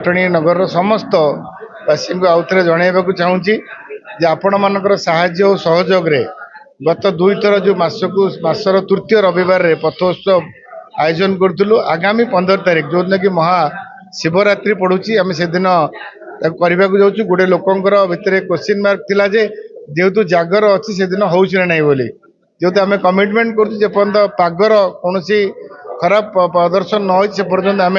जटणी नगर समस्त वासी को आउ थे जनवाक चाहूँगी जे आपण मानकर साहाय्य और सहयोग रे गत दुई थर जो मासर तृतीय रविवार रे पथोत्सव आयोजन करूँ आगामी 15 तारीख जो दिन कि महाशिवरात्रि पड़ुची आम से दिन करने को जाऊँ गोटे लोकंर भितर क्वेश्चन मार्क थिला जे जेहेतु जागर अच्छी से दिन हूँ ना नहीं बोली जेहेतु आम कमिटमेंट करपर्यंत पागर कौन खराब प्रदर्शन न हो पर्यटन आम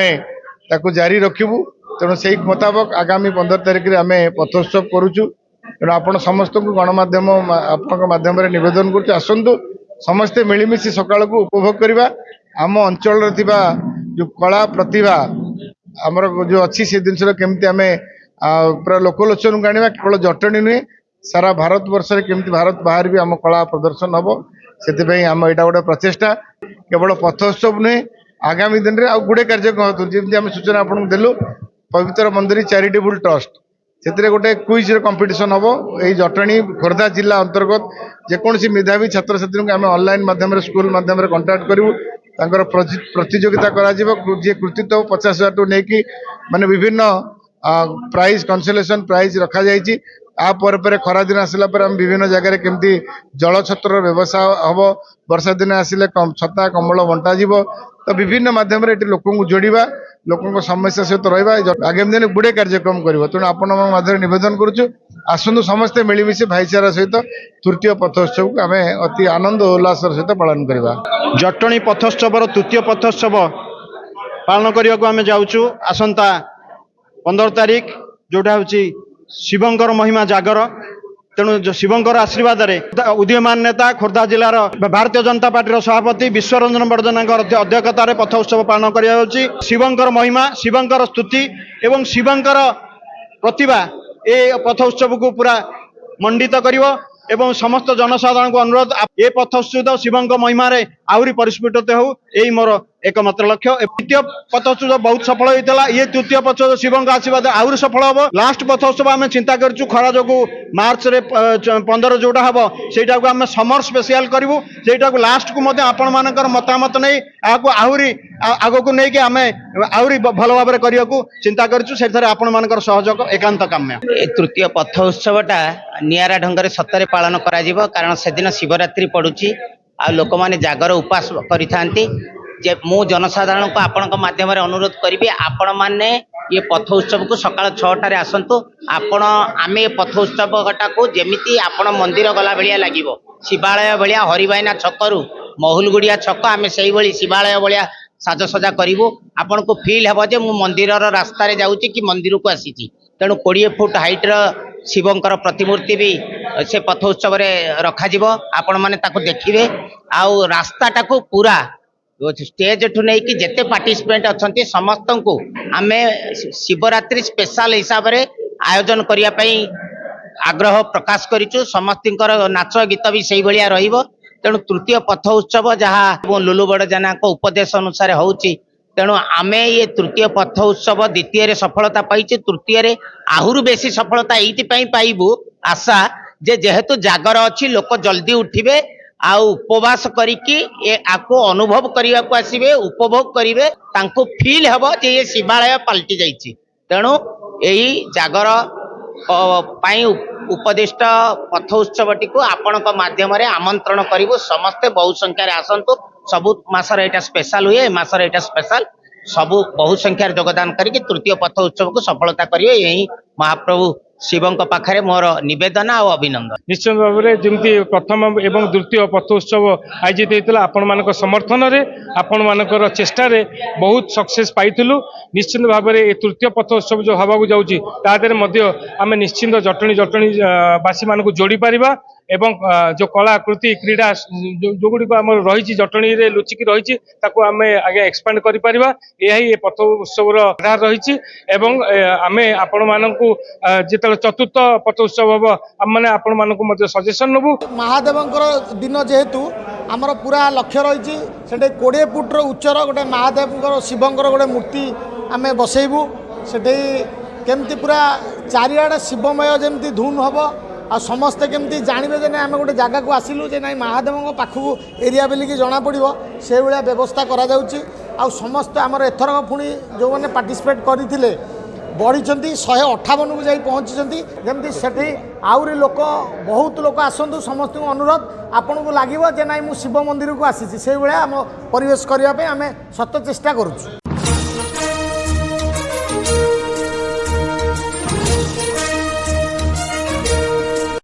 ताकू जारी रखिबू तेणु से मुताबक आगामी 15 तारीख में आम पथोत्सव करुचु तेणु आपण समस्त को गणमाध्यम आपण माध्यम नवेदन करुँ आसतु समस्ते मिलमिशी सकाल को उपभोग करवा आम अंचल जो कला प्रतिभा आमर जो अच्छी से जिन केमती आम पूरा लोकलोचन को आने केवल जटणी नुहे सारा भारत वर्ष में केमती भारत बाहर भी आम कला प्रदर्शन हम से आम यहाँ गोटे प्रचेषा केवल पथोत्सव नुहे आगामी दिन में आउ गुड़े कार्यक्रम जमी आम सूचना आपको देलु पवित्र मंदिर चैरिटेबल ट्रस्ट से गोटे क्विज कंपटीशन हम यही जटणी खोर्धा जिला अंतर्गत जेकोसी मेधावी छात्र छात्री को आम ऑनलाइन माध्यम स्कूल माध्यम कंटाक्ट करूँ प्रतियोगिता जी कृतित्व 50,000 टू नहीं माने विभिन्न प्राइज कन्सोलेशन प्राइज रखा जाइए पर खरा दिन आसला आम विभिन्न जगह केमती जल छत्र व्यवसाय हम वर्षा दिन आसिले छता कम्बल बंटा तो विभिन्न माध्यम लोक जोड़ा लोक समस्या सहित रहा आगामी दिन गुड़े कार्यक्रम कर तेणु आपण नवेदन करुँ आसतु समस्ते मिलमिशि भाईचारा सहित तृतीय पथोत्सव को आम अति आनंद उल्लास सहित पालन करवा। जटणी पथोत्सव तृतीय पथोत्सव पालन करने को आम जाऊँ आसंता 15 तारीख जोटा हूँ शिवंकर महिमा जागर तेणु शिवंकर आशीर्वाद उदीयमान नेता खोर्धा जिलार भारतीय जनता पार्टी सभापति विश्वरंजन बड़जना अध्यक्षतार पथोत्सव पालन कर शिवंकर महिमा शिवंकर स्तुति एवं शिवंकर प्रतिभा ए पथोत्सव को पूरा मंडित करिवो एवं समस्त जनसाधारण को अनुरोध ए पथोत्सव शिवंक महिमा आहरी परिस्फुटित हो यही मोर एकमात्र लक्ष्य। द्वितीय पथोत्सव बहुत सफल होता ये तृतीय पथोत्सव शिवंक आशीर्वाद आहरी सफल हम। लास्ट पथोत्सव आम चिंता करूँ खरा जो मार्च रे 15 जोटा हम सेटा को आम समर स्पेशल करूँ सेटा को लास्ट को आपण मानकर मतामत नहीं आहरी आग को लेकिन आम आहरी भल भाव करने को चिंता करूँ से आपण मानकर सहयोग एकांत काम्य। तृतीय पथोत्सवटा निरा ढंग से सतरे पालन करा कारण से दिन शिवरात्रि पड़ुची आ लोक माने जागर उपास करिथांती जे मु जनसाधारण को आपण माध्यम अनुरोध करी आपण मैंने ये पथोत्सव को सकाल 6टार आसतु आपण आम पथोत्सवटा को जमीती आपण मंदिर गला भाया लगे शिवालय भाया हरिभाइना छकरू महुलगुड़िया छक आम से शिवालय भाया साजसजा करूँ आपण को फिल हे जे मु मंदिर रास्तार जाऊँगी कि मंदिर को आसी तेणु 20 फुट हाइट्र शिवंकर प्रतिमूर्ति भी से पथोत्सव रखा आपण मैंने देखिए आउ रास्ताटा को पूरा स्टेज ठू नहीं कि जिते पार्टिसिपेंट अच्छा समस्त को आम शिवरात्रि स्पेशल हिसाब से आयोजन करने आग्रह प्रकाश करूँ समस्त नाच गीत भी से भाया तेणु तृतीय पथोत्सव जहाँ लुलु बड़जना उपदेश अनुसार होची तेणु आमे ये तृतीय पथोत्सव द्वितीय सफलता पाई तृतीय आहरी बेसी सफलता ये पाइबू आशा जे जेहेतु जागर अच्छी लोक जल्दी उठिबे आ उपवास करिकी आपको अनुभव करने को आसबे उपभोग करेंगे तांको फील हम जे ये शिवालय पलटि जाइए तेणु यही जागर उपदिष्ट पथोत्सवटी को आपण माध्यम आमंत्रण करूँ समस्ते बहु संख्यार आसतु सबु मासर एटा स्पेशल हुए मासर एटा स्पेशल सबु बहु संख्यार योगदान करके तृतीय पथोत्सव को सफलता करिए यही महाप्रभु शिवंक पाखरे मोर निवेदन और अभिनंदन। निश्चित भाव में जमी प्रथम एवं द्वितीय पथोत्सव आयोजित होता आपण मान समर्थन में आपण मान चेष्टा बहुत सक्सेस पाइलु निश्चित भाव में तृतीय पथोत्सव जो हवा जाऊँगी आम निश्चिंत जटणीवासी मान जोड़ी पारिबा एवं जो कलाकृति क्रीड़ा जो गुड़िक आम रही जटणी लुचिकी रही आम आगे एक्सपांड कर यही पथोत्सव आधार रही आम आपण मानू जो चतुर्थ पथोत्सव हम आम मैंने आपण मानू सजेसन नबू। महादेव दिन जेहेतु आमर पूरा लक्ष्य रही 20 फुट्र उच्चर गोटे महादेव शिवंकर गोटे मूर्ति आम बसैबू से केमती पूरा चारिआडे शिवमय जमी धुन हम आ समस्ते केमती जानवे जे आम गोटे जगह को आसिलु जे ना महादेव पाखक एरिया बोलिकी जना पड़ो से भाया व्यवस्था करा जाउची आ समस्त आमर एथरक पुणी जो मैंने पार्टिसिपेट करते बढ़ी 158 को जाई पहुँची जमी से आउरी लोक बहुत लोक आसतु समस्त अनुरोध आपन को लगे जे ना शिव मंदिर को आसी से भाया आम परिवेश करने आम सत चेष्टा करुँ।